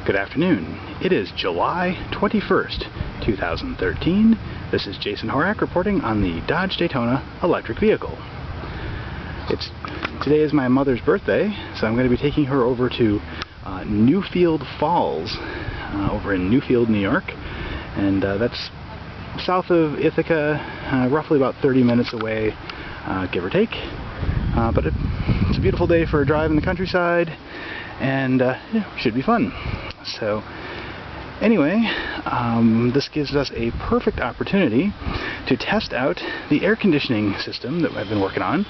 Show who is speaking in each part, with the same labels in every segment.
Speaker 1: Good afternoon. It is July 21st, 2013. This is Jason Horak reporting on the Dodge Daytona electric vehicle. Today is my mother's birthday, so I'm going to be taking her over to Newfield Falls, over in Newfield, New York, and that's south of Ithaca, roughly about 30 minutes away, give or take. But it's a beautiful day for a drive in the countryside, and yeah, should be fun. So anyway, this gives us a perfect opportunity to test out the air conditioning system that I've been working on.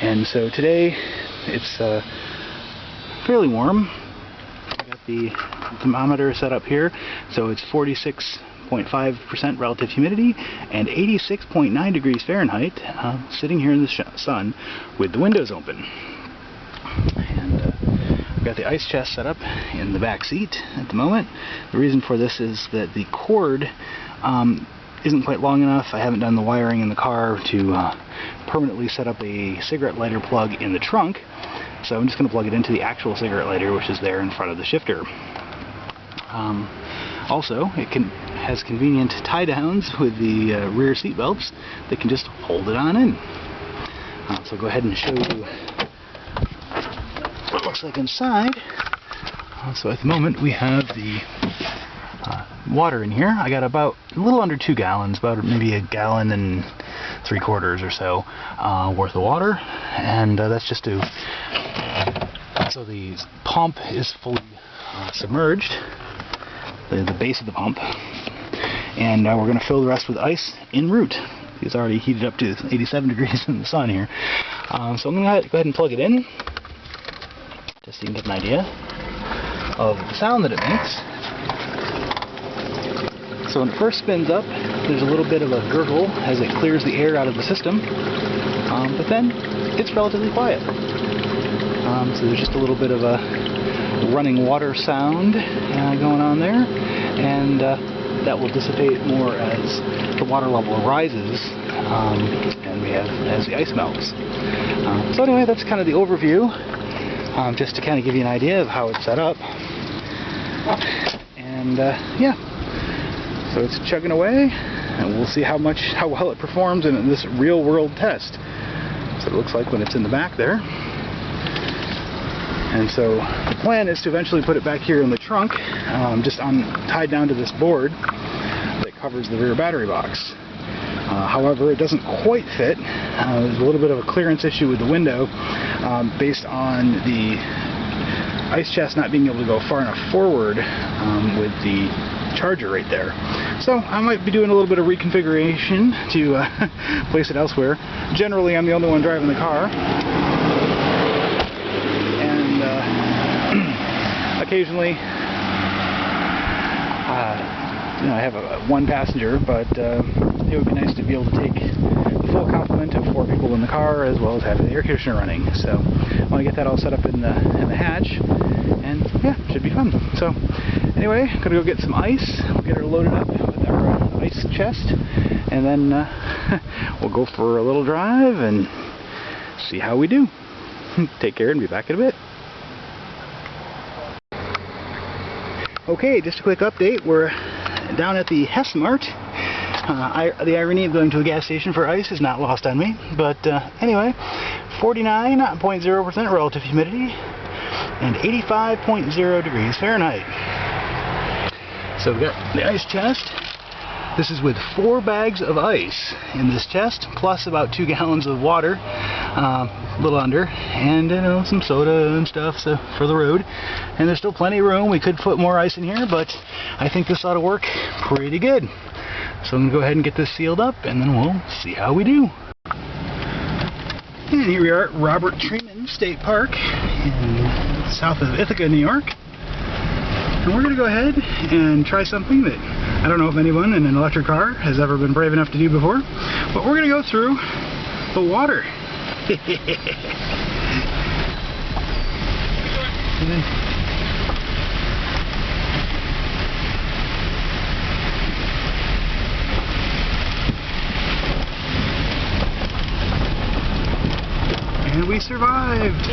Speaker 1: And so today it's fairly warm. I got the thermometer set up here, so it's 46.5% relative humidity and 86.9 degrees Fahrenheit, sitting here in the sun with the windows open. And I've got the ice chest set up in the back seat at the moment. The reason for this is that the cord isn't quite long enough. I haven't done the wiring in the car to permanently set up a cigarette lighter plug in the trunk, so I'm just going to plug it into the actual cigarette lighter, which is there in front of the shifter. Also, it has convenient tie-downs with the rear seat belts that can just hold it on in. So I'll go ahead and show you what it looks like inside. So at the moment we have the water in here. I got about a little under 2 gallons, about maybe 1.75 gallons or so worth of water, and that's just to, so the pump is fully submerged, the base of the pump, and we're going to fill the rest with ice en route. It's already heated up to 87 degrees in the sun here. So I'm going to go ahead and plug it in, just so you can get an idea of the sound that it makes. So when it first spins up, there's a little bit of a gurgle as it clears the air out of the system, but then it's relatively quiet. So there's just a little bit of a running water sound going on there, and that will dissipate more as the water level rises, and as the ice melts. So anyway, that's kind of the overview, just to kind of give you an idea of how it's set up. And yeah, so it's chugging away, and we'll see how well it performs in this real-world test. So it looks like when it's in the back there. And so the plan is to eventually put it back here in the trunk, just tied down to this board that covers the rear battery box. However, it doesn't quite fit. There's a little bit of a clearance issue with the window, based on the ice chest not being able to go far enough forward with the charger right there. So I might be doing a little bit of reconfiguration to place it elsewhere. Generally, I'm the only one driving the car, and occasionally I have one passenger, but it would be nice to be able to take the full complement of 4 people in the car, as well as having the air conditioner running. So I want to get that all set up in the hatch, and yeah, should be fun. So anyway, gonna go get some ice. We'll get her loaded up with our ice chest, and then we'll go for a little drive and see how we do. Take care, and be back in a bit. Okay, just a quick update. We're down at the Hess Mart. The irony of going to a gas station for ice is not lost on me, but anyway, 49.0% relative humidity and 85.0 degrees Fahrenheit. So we've got the ice chest. This is with 4 bags of ice in this chest, plus about 2 gallons of water, a little under, and some soda and stuff for the road. And there's still plenty of room. We could put more ice in here, but I think this ought to work pretty good. So I'm going to go ahead and get this sealed up, and then we'll see how we do. And here we are at Robert Treman State Park in south of Ithaca, New York. And we're going to go ahead and try something that I don't know if anyone in an electric car has ever been brave enough to do before, but we're going to go through the water. And we survived!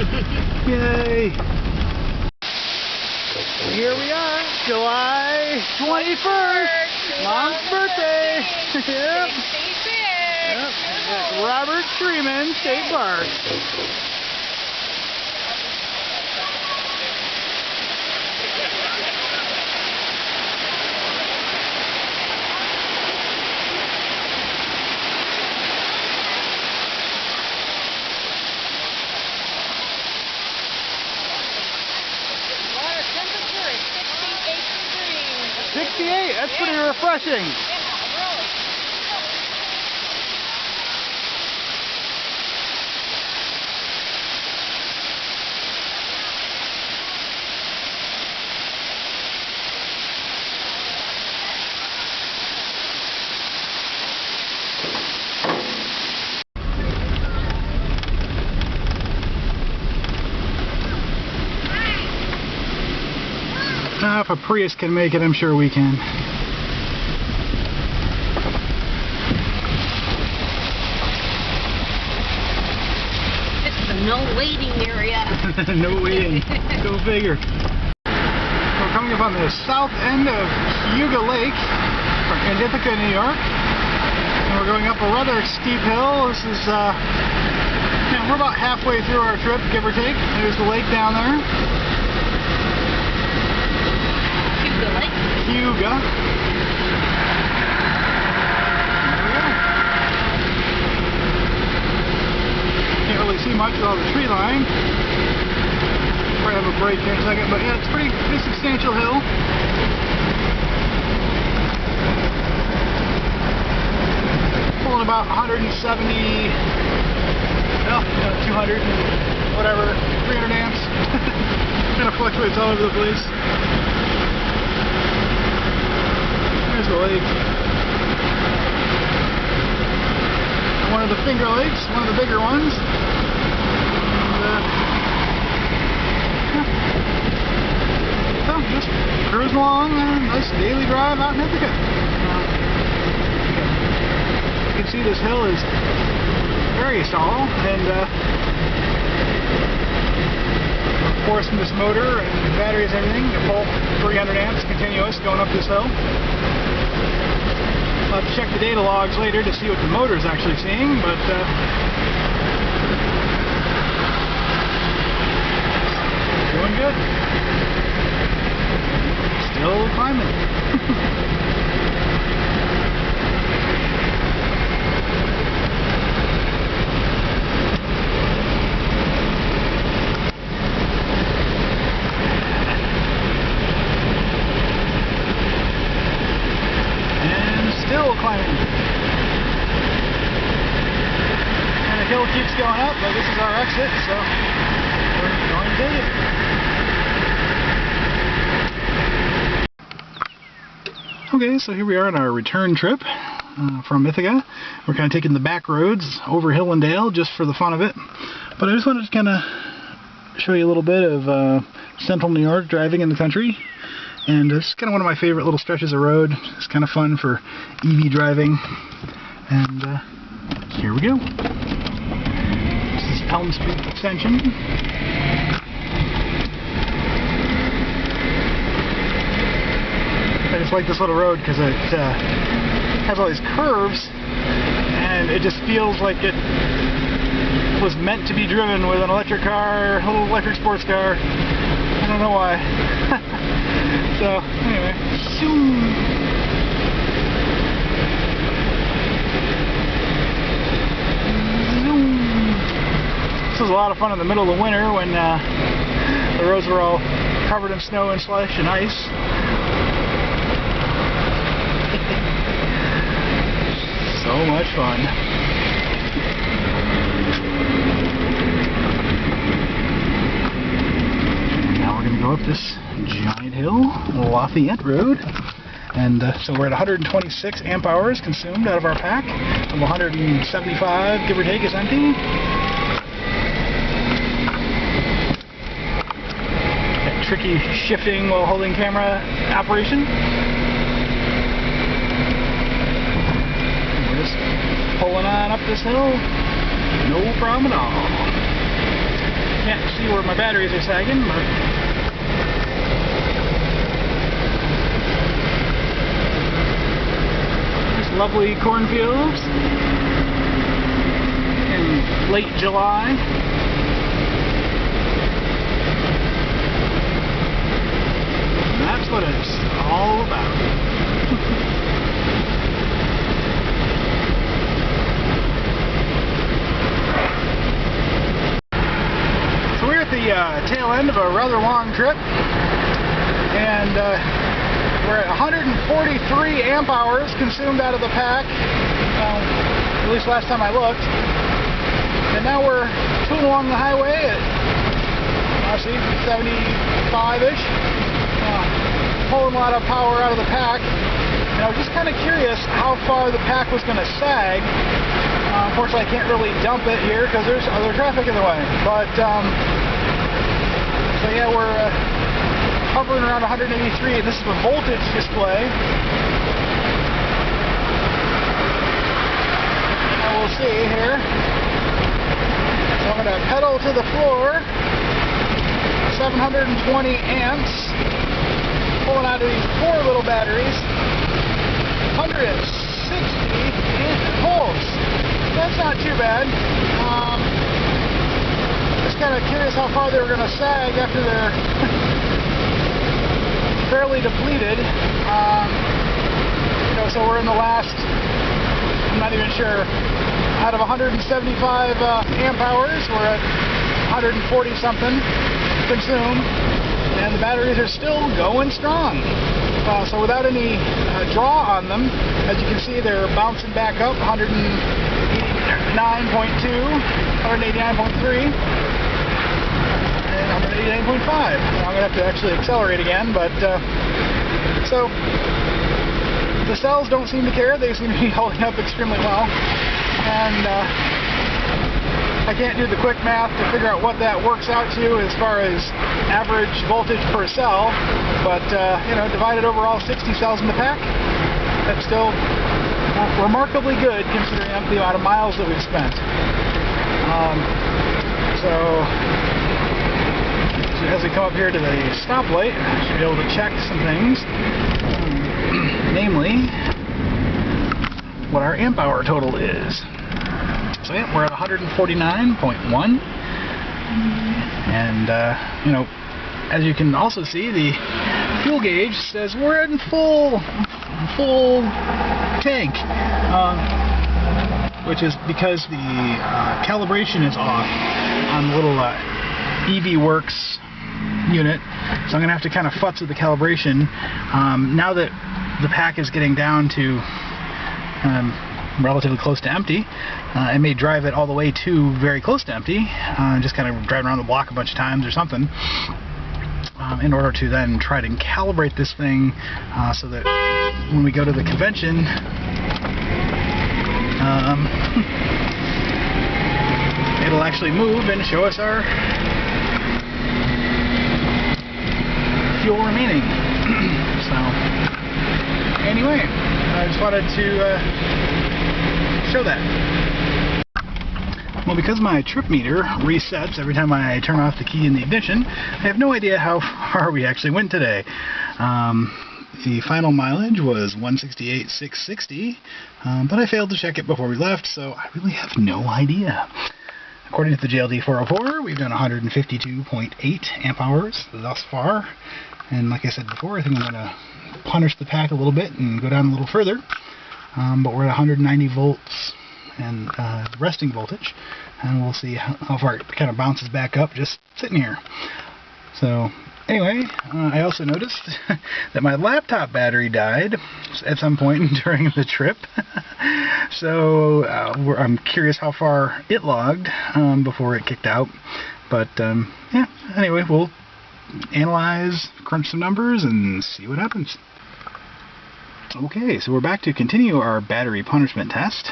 Speaker 1: Yay! Here we are, July 21st, Mom's birthday. Yep. Yep. Robert Freeman State Park.
Speaker 2: Water temperature is 68 degrees.
Speaker 1: 68, that's pretty refreshing. If a Prius can make it, I'm sure we can.
Speaker 2: This is a no waiting area.
Speaker 1: No waiting. Go figure. We're coming up on the south end of Huga Lake in Ithaca, New York. And we're going up a rather steep hill. This is, we're about halfway through our trip, give or take. There's the lake down there. Huga. Can't really see much without the tree line. Probably have a break here in a second, but yeah, it's pretty substantial hill. Pulling about 170, well, 200, whatever, 300 amps. Kind of fluctuates all over the place. There's the lake. One of the Finger Lakes, one of the bigger ones. And, so just cruising along a nice daily drive out in Ithaca. You can see this hill is very tall, and forcing this motor and batteries and everything to pull 300 amps continuous going up this hill. I'll have to check the data logs later to see what the motor is actually seeing, but doing good. Still climbing. Climbing. And the hill keeps going up, but this is our exit, so we're going to take it. Okay, so here we are on our return trip from Ithaca. We're kind of taking the back roads over hill and dale just for the fun of it. But I just wanted to kind of show you a little bit of central New York driving in the country. And it's kind of one of my favorite little stretches of road. It's kind of fun for EV driving. And here we go. This is Elm Street Extension. I just like this little road because it has all these curves, and it just feels like it was meant to be driven with an electric car, a little electric sports car. I don't know why. So, anyway, this was a lot of fun in the middle of the winter when the roads were all covered in snow and slush and ice. So much fun. Now we're going to go up this giant hill, Lafayette Road, and so we're at 126 amp hours consumed out of our pack, and 175, give or take, is empty. That tricky shifting while holding camera operation. We're just pulling on up this hill, no problem at all. Can't see where my batteries are sagging, but lovely cornfields in late July. And that's what it's all about. So we're at the tail end of a rather long trip, and we're at 143 amp hours consumed out of the pack, at least last time I looked. And now we're tooling along the highway at, see, 75-ish, pulling a lot of power out of the pack. And I was just kind of curious how far the pack was going to sag. Unfortunately, I can't really dump it here because there's other traffic in the way. But, so yeah, we're hovering around 183, and this is a voltage display. And we'll see here. So I'm going to pedal to the floor, 720 amps, pulling out of these 4 little batteries, 160 amp volts. That's not too bad. Just kind of curious how far they were going to sag after they're fairly depleted. You know, so we're in the last, I'm not even sure, out of 175 amp hours, we're at 140 something consumed, and the batteries are still going strong. So without any draw on them, as you can see, they're bouncing back up, 189.2, 189.3, and 189.5. I'm going to have to actually accelerate again, but so the cells don't seem to care. They seem to be holding up extremely well, and I can't do the quick math to figure out what that works out to as far as average voltage per cell, but you know, divided over all 60 cells in the pack, that's still remarkably good considering the amount of miles that we've spent. So as we come up here to the stoplight, I should be able to check some things, namely what our amp hour total is. So yeah, we're at 149.1, and you know, as you can also see, the fuel gauge says we're in full tank, which is because the calibration is off on the little EV Works unit, so I'm going to have to kind of futz with the calibration. Now that the pack is getting down to relatively close to empty, I may drive it all the way to very close to empty, just kind of driving around the block a bunch of times or something, in order to then try to calibrate this thing so that when we go to the convention, it'll actually move and show us our fuel remaining. So anyway, I just wanted to show that. Well, because my trip meter resets every time I turn off the key in the ignition, I have no idea how far we actually went today. The final mileage was 168,660, but I failed to check it before we left, so I really have no idea. According to the JLD 404, we've done 152.8 amp hours thus far, and like I said before, I think I'm going to punish the pack a little bit and go down a little further. But we're at 190 volts and the resting voltage, and we'll see how far it kind of bounces back up just sitting here. So anyway, I also noticed that my laptop battery died at some point during the trip. So I'm curious how far it logged before it kicked out. But yeah, anyway, we'll analyze, crunch some numbers, and see what happens. Okay, so we're back to continue our battery punishment test.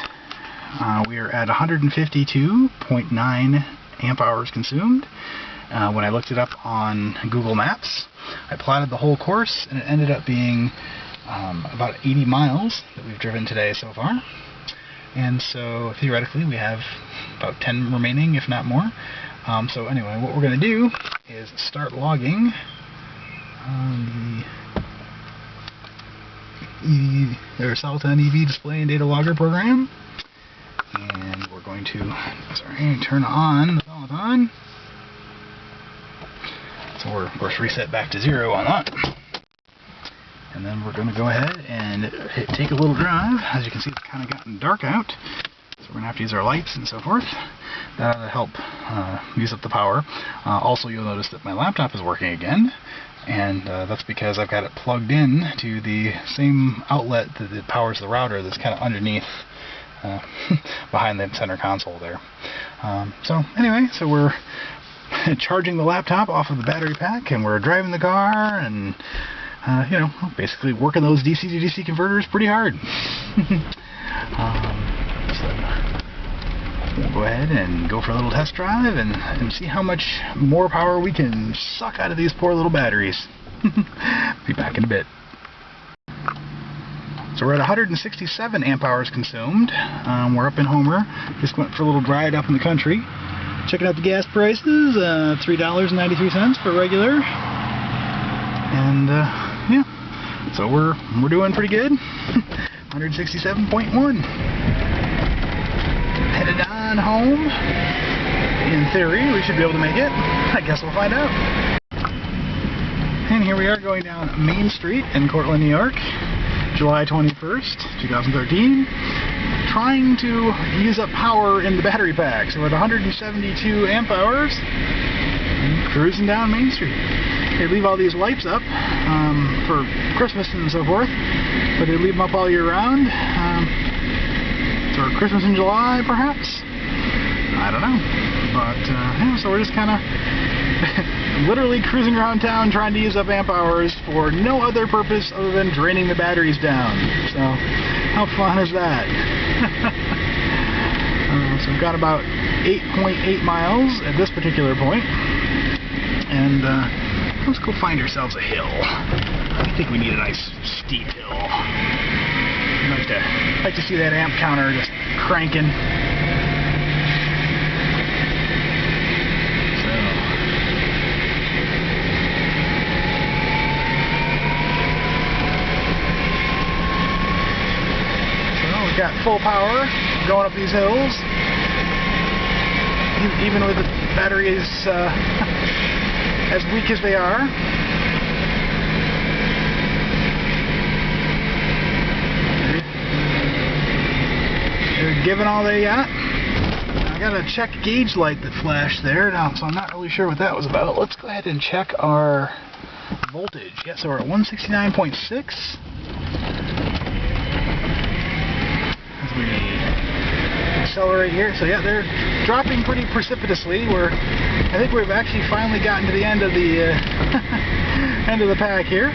Speaker 1: We are at 152.9 amp hours consumed. When I looked it up on Google Maps, I plotted the whole course, and it ended up being about 80 miles that we've driven today so far. And so theoretically we have about 10 remaining, if not more. So anyway, what we're going to do is start logging the their Soliton EV display and data logger program. And we're going to, turn on the Soliton. So we're, of course, reset back to 0 on that. And then we're going to go ahead and take a little drive. As you can see, it's kind of gotten dark out. So we're going to have to use our lights and so forth. That'll help use up the power. Also, you'll notice that my laptop is working again. And that's because I've got it plugged in to the same outlet that powers the router that's kind of underneath, behind the center console there. So anyway, so we're charging the laptop off of the battery pack, and we're driving the car, and you know, basically working those DC to DC converters pretty hard. So we'll go ahead and go for a little test drive and see how much more power we can suck out of these poor little batteries. Be back in a bit. So we're at 167 amp hours consumed. We're up in Homer. Just went for a little ride up in the country. Checking out the gas prices. $3.93 for regular. And yeah, so we're doing pretty good. 167.1. Headed on home. In theory, we should be able to make it. I guess we'll find out. And here we are going down Main Street in Cortland, New York. July 21st, 2013, trying to use up power in the battery pack. So we're at 172 amp hours, cruising down Main Street. They leave all these lights up for Christmas and so forth, but they leave them up all year round. For Christmas in July, perhaps? I don't know. But, yeah, so we're just kind of literally cruising around town trying to use up amp hours for no other purpose other than draining the batteries down. So, how fun is that? So we've got about 8.8 miles at this particular point. And let's go find ourselves a hill. I think we need a nice steep hill. I'd like to see that amp counter just cranking. Got full power going up these hills, even with the batteries as weak as they are. They're giving all they got. I got a check gauge light that flashed there now, so I'm not really sure what that was about. Let's go ahead and check our voltage. Yeah, so we're at 169.6. We accelerate here, so yeah, they're dropping pretty precipitously. I think we've actually finally gotten to the end of the end of the pack here.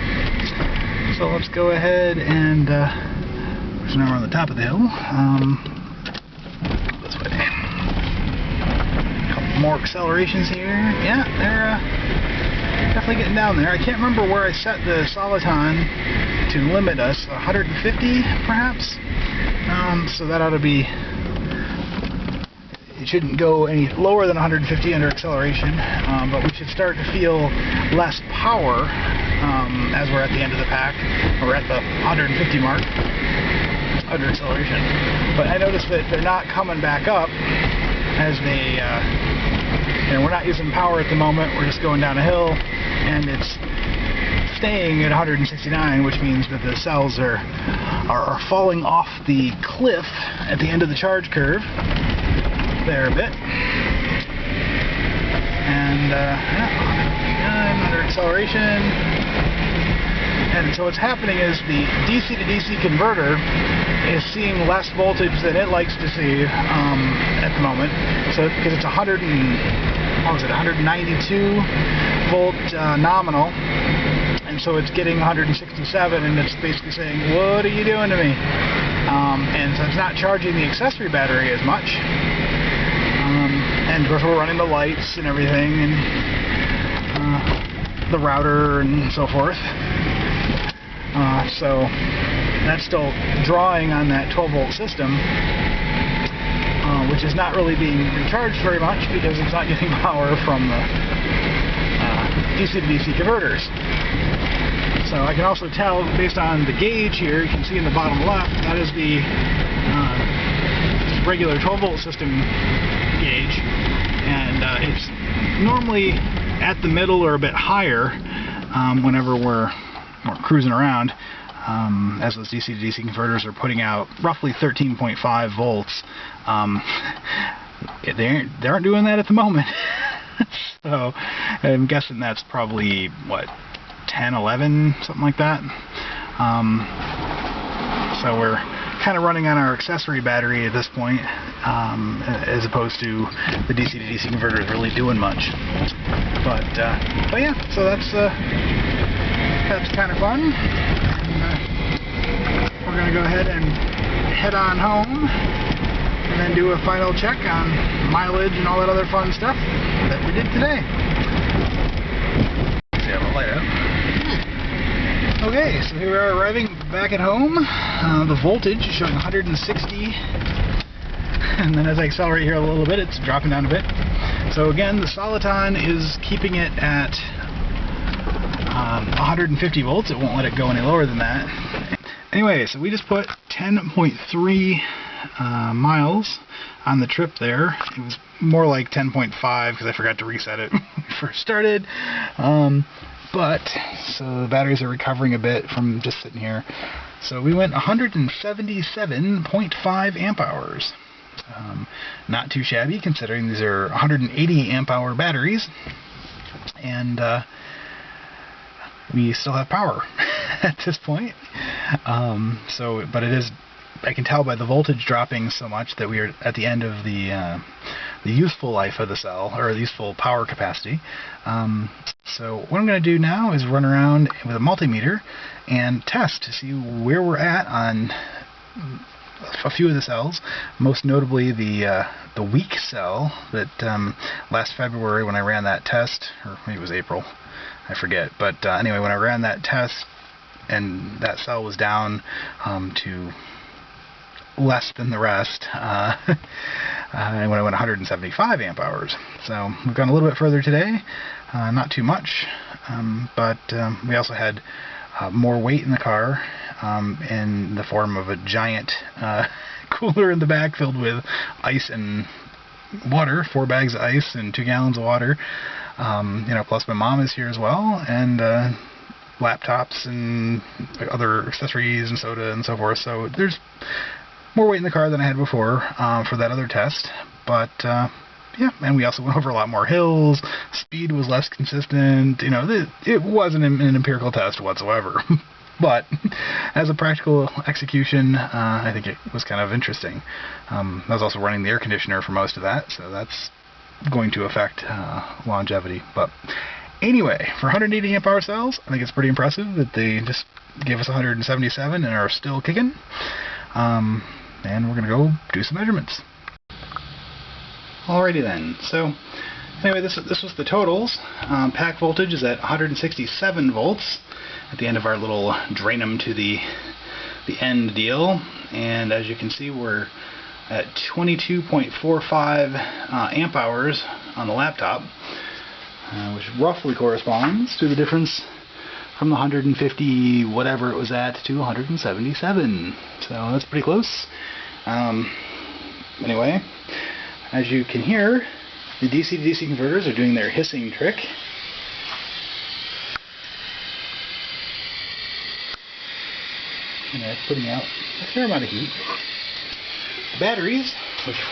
Speaker 1: So let's go ahead and so now we're on the top of the hill. This way. A couple more accelerations here. Yeah, they're definitely getting down there. I can't remember where I set the Soliton to limit us. 150, perhaps. So that ought to be, it shouldn't go any lower than 150 under acceleration, but we should start to feel less power as we're at the end of the pack, or at the 150 mark under acceleration. But I noticed that they're not coming back up as they, we're not using power at the moment, we're just going down a hill, and it's staying at 169, which means that the cells are falling off the cliff at the end of the charge curve there a bit. And yeah, under acceleration. And so what's happening is the DC to DC converter is seeing less voltage than it likes to see at the moment. So because it's 192 volt nominal. And so it's getting 167, and it's basically saying, what are you doing to me? And so it's not charging the accessory battery as much. And of course we're running the lights and everything, and the router and so forth. So that's still drawing on that 12 volt system, which is not really being recharged very much because it's not getting power from the DC to DC converters. So I can also tell based on the gauge here, you can see in the bottom left, that is the regular 12-volt system gauge, and it's normally at the middle or a bit higher whenever we're cruising around, as those DC to DC converters are putting out roughly 13.5 volts. They aren't doing that at the moment. So I'm guessing that's probably, what, 10, 11, something like that. So we're kind of running on our accessory battery at this point, as opposed to the DC to DC converters really doing much. But yeah, so that's kind of fun. And, we're going to go ahead and head on home, and then do a final check on mileage and all that other fun stuff that we did today. See, I have a light out. Okay, so here we are arriving back at home. The voltage is showing 160, and then as I accelerate here a little bit, it's dropping down a bit. So again, the Soliton is keeping it at 150 volts. It won't let it go any lower than that. Anyway, so we just put 10.3 miles on the trip there. It was more like 10.5 because I forgot to reset it when we first started. But so the batteries are recovering a bit from just sitting here. So we went 177.5 amp hours. Not too shabby considering these are 180 amp hour batteries, and we still have power at this point. But it is, I can tell by the voltage dropping so much that we are at the end of the useful life of the cell, or the useful power capacity. So what I'm going to do now is run around with a multimeter and test to see where we're at on a few of the cells, most notably the weak cell that last February when I ran that test, or maybe it was April, I forget, but anyway, when I ran that test and that cell was down to less than the rest, when I went 175 amp hours. So we've gone a little bit further today, not too much, but we also had more weight in the car, in the form of a giant cooler in the back filled with ice and water, 4 bags of ice and 2 gallons of water. Plus my mom is here as well, and laptops and other accessories and soda and so forth. So there's more weight in the car than I had before for that other test. But yeah, and we also went over a lot more hills. Speed was less consistent. It wasn't an empirical test whatsoever. But as a practical execution, I think it was kind of interesting. I was also running the air conditioner for most of that, so that's going to affect longevity. But anyway, for 180 amp hour cells, I think it's pretty impressive that they just gave us 177 and are still kicking. And we're going to go do some measurements. Alrighty then. So anyway, this was the totals. Pack voltage is at 167 volts at the end of our little drain them to the end deal, and as you can see, we're at 22.45 amp hours on the laptop, which roughly corresponds to the difference from the 150 whatever it was at to 177. So that's pretty close. Anyway, as you can hear, the DC to DC converters are doing their hissing trick. And that's putting out a fair amount of heat. The batteries, which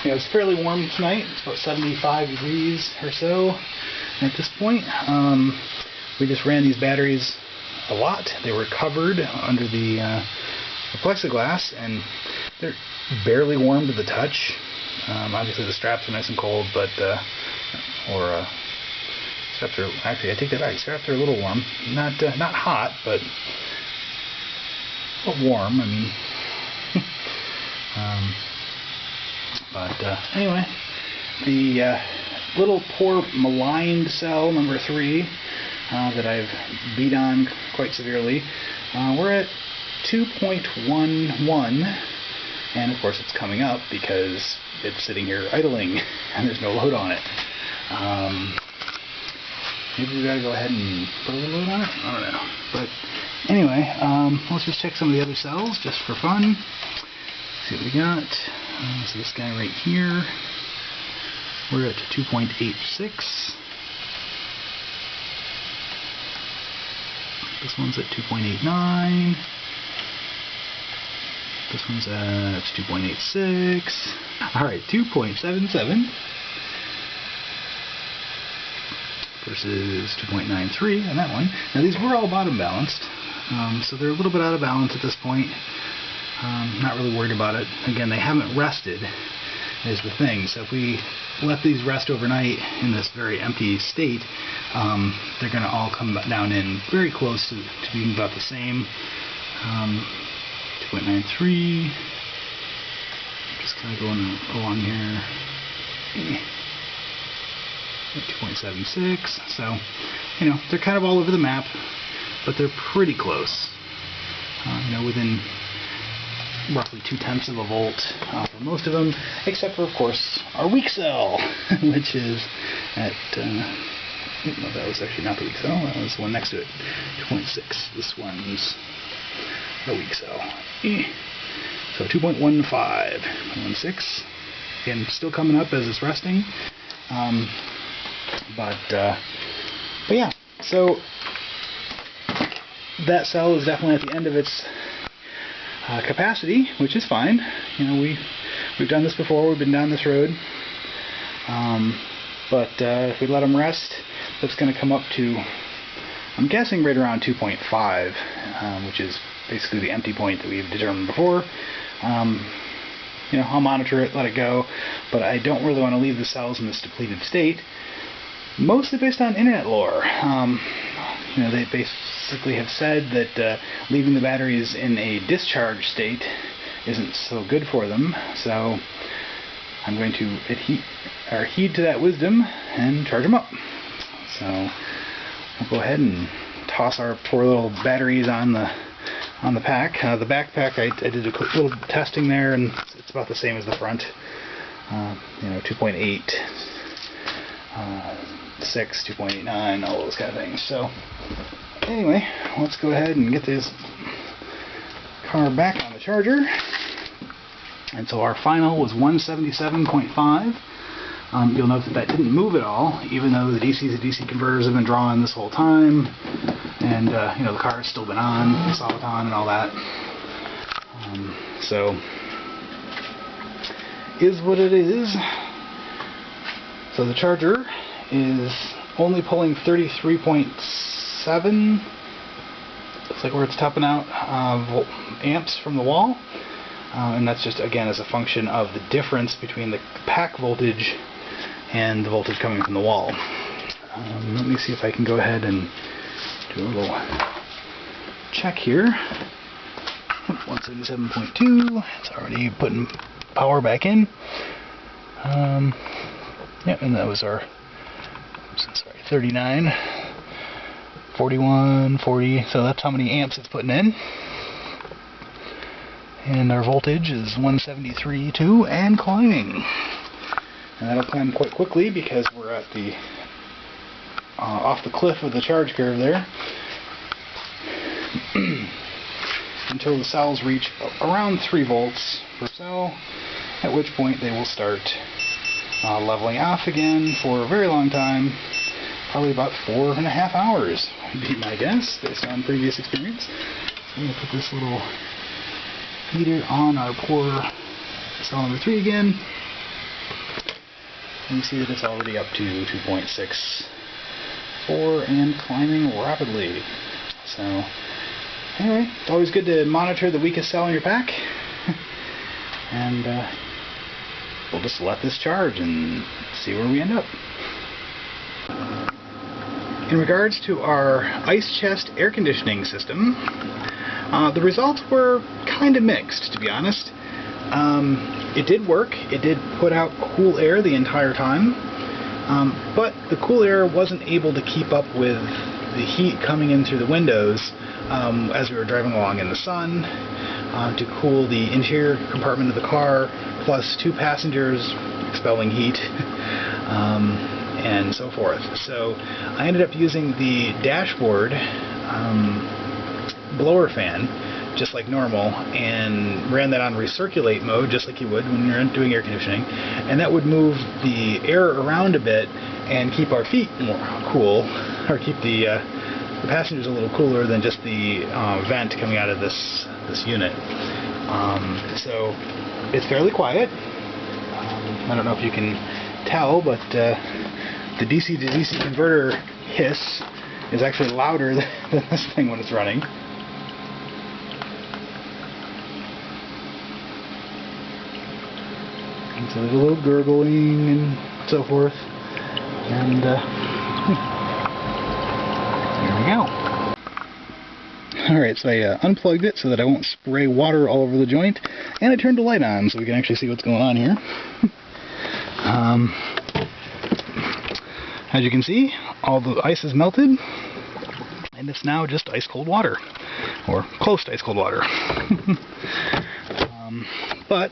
Speaker 1: it's fairly warm tonight, it's about 75 degrees or so at this point. We just ran these batteries a lot. They were covered under the plexiglass, and they're barely warm to the touch. Obviously the straps are nice and cold, but straps are, actually I take that back, straps are a little warm. Not hot, but warm, I mean. Anyway, the little poor maligned cell number 3 that I've beat on quite severely, we're at 2.11, and of course it's coming up because it's sitting here idling and there's no load on it. Maybe we gotta go ahead and put a little load on it? I don't know. But Anyway, let's just check some of the other cells just for fun. See what we got. So this guy right here, we're at 2.86. This one's at 2.89. This one's at 2.86. Alright, 2.77 versus 2.93 on that one. Now these were all bottom balanced, so they're a little bit out of balance at this point. Not really worried about it. Again, they haven't rested, is the thing. So if we let these rest overnight in this very empty state, they're going to all come down in very close to being about the same. 2.93. Just kind of going along here. 2.76. So, you know, they're kind of all over the map, but they're pretty close. You know, within roughly 0.2 of a volt for most of them, except for, of course, our weak cell, which is at, no, that was actually not the weak cell, that was the one next to it, 2.6. This one's the weak cell. So 2.15, 0.16. Again, still coming up as it's resting. But yeah, so that cell is definitely at the end of its capacity, which is fine. You know, we've done this before. We've been down this road. But if we let them rest, that's going to come up to, I'm guessing, right around 2.5, which is basically the empty point that we've determined before. You know, I'll monitor it, let it go, but I don't really want to leave the cells in this depleted state, mostly based on internet lore. You know, they basically have said that leaving the batteries in a discharge state isn't so good for them, so I'm going to heed to that wisdom and charge them up. So we'll go ahead and toss our poor little batteries on the pack. The backpack, I did a little testing there, and it's about the same as the front. You know, 2.8, 6, 2.89, all those kind of things. So anyway, let's go ahead and get this car back on the charger. And so our final was 177.5. You'll note that didn't move at all, even though the DC to DC converters have been drawn this whole time, and you know, the car has still been on, the solid on, and all that. So is what it is. So the charger is only pulling 33.7. Looks like where it's topping out amps from the wall, and that's just, again, as a function of the difference between the pack voltage and the voltage coming from the wall. Let me see if I can go ahead and do a little check here. 177.2. It's already putting power back in. Yeah, and that was our, sorry, 39, 41, 40. So that's how many amps it's putting in. And our voltage is 173.2 and climbing. And that'll climb quite quickly because we're at the off the cliff of the charge curve there. Until the cells reach around 3 volts per cell, at which point they will start leveling off again for a very long time, probably about 4.5 hours would be my guess based on previous experience. So I'm going to put this little heater on our poor cell number 3 again. And you see that it's already up to 2.64 and climbing rapidly. So anyway, it's always good to monitor the weakest cell in your pack. And we'll just let this charge and see where we end up. In regards to our ice chest air conditioning system, the results were kind of mixed, to be honest. It did work. It did put out cool air the entire time, but the cool air wasn't able to keep up with the heat coming in through the windows as we were driving along in the sun to cool the interior compartment of the car, plus 2 passengers expelling heat, and so forth. So I ended up using the dashboard blower fan, just like normal, and ran that on recirculate mode, just like you would when you're doing air conditioning, and that would move the air around a bit and keep our feet more cool, or keep the passengers a little cooler than just the vent coming out of this unit. So it's fairly quiet. I don't know if you can tell, but the DC to DC converter hiss is actually louder than this thing when it's running. And so there's a little gurgling and so forth. And there we go. Alright, so I unplugged it so that I won't spray water all over the joint, and I turned the light on so we can actually see what's going on here. As you can see, all the ice is melted, and it's now just ice cold water, or close to ice cold water. But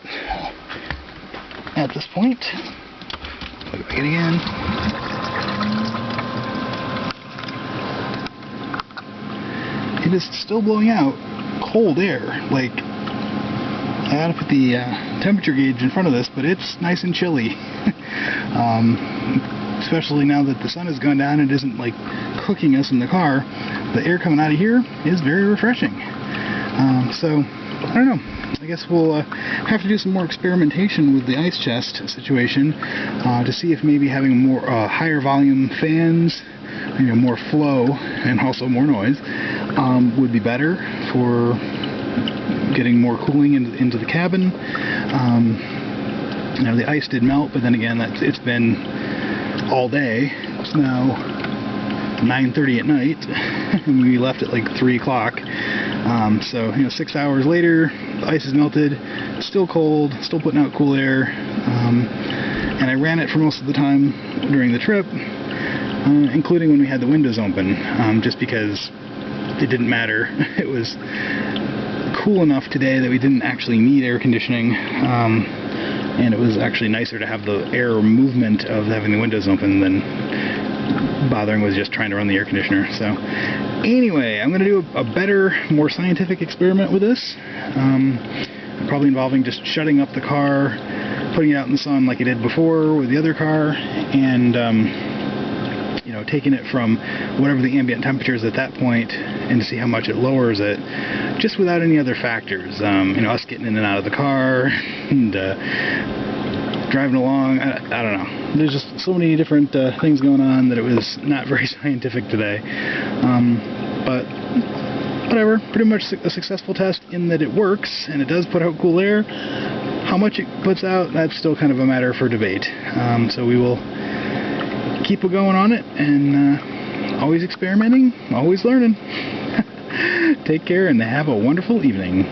Speaker 1: at this point, plug it back in again. It is still blowing out cold air. Like, I gotta put the temperature gauge in front of this, but it's nice and chilly. Especially now that the sun has gone down and it isn't like cooking us in the car. The air coming out of here is very refreshing. So, I don't know. I guess we'll have to do some more experimentation with the ice chest situation to see if maybe having more higher volume fans, more flow and also more noise would be better for getting more cooling into the cabin. The ice did melt, but then again, it's been all day. It's now 9:30 at night, and we left at like 3 o'clock. So 6 hours later, the ice is melted, still cold, still putting out cool air, and I ran it for most of the time during the trip, including when we had the windows open, just because it didn't matter. It was cool enough today that we didn't actually need air conditioning, and it was actually nicer to have the air movement of having the windows open than bothering with just trying to run the air conditioner. So anyway, I'm going to do a better, more scientific experiment with this, probably involving just shutting up the car, putting it out in the sun like I did before with the other car, and taking it from whatever the ambient temperature is at that point and to see how much it lowers it, just without any other factors. Us getting in and out of the car and driving along. I don't know. There's just so many different things going on that it was not very scientific today. But whatever. Pretty much a successful test in that it works and it does put out cool air. How much it puts out, that's still kind of a matter for debate. So we will keep going on it, and always experimenting, always learning. Take care and have a wonderful evening.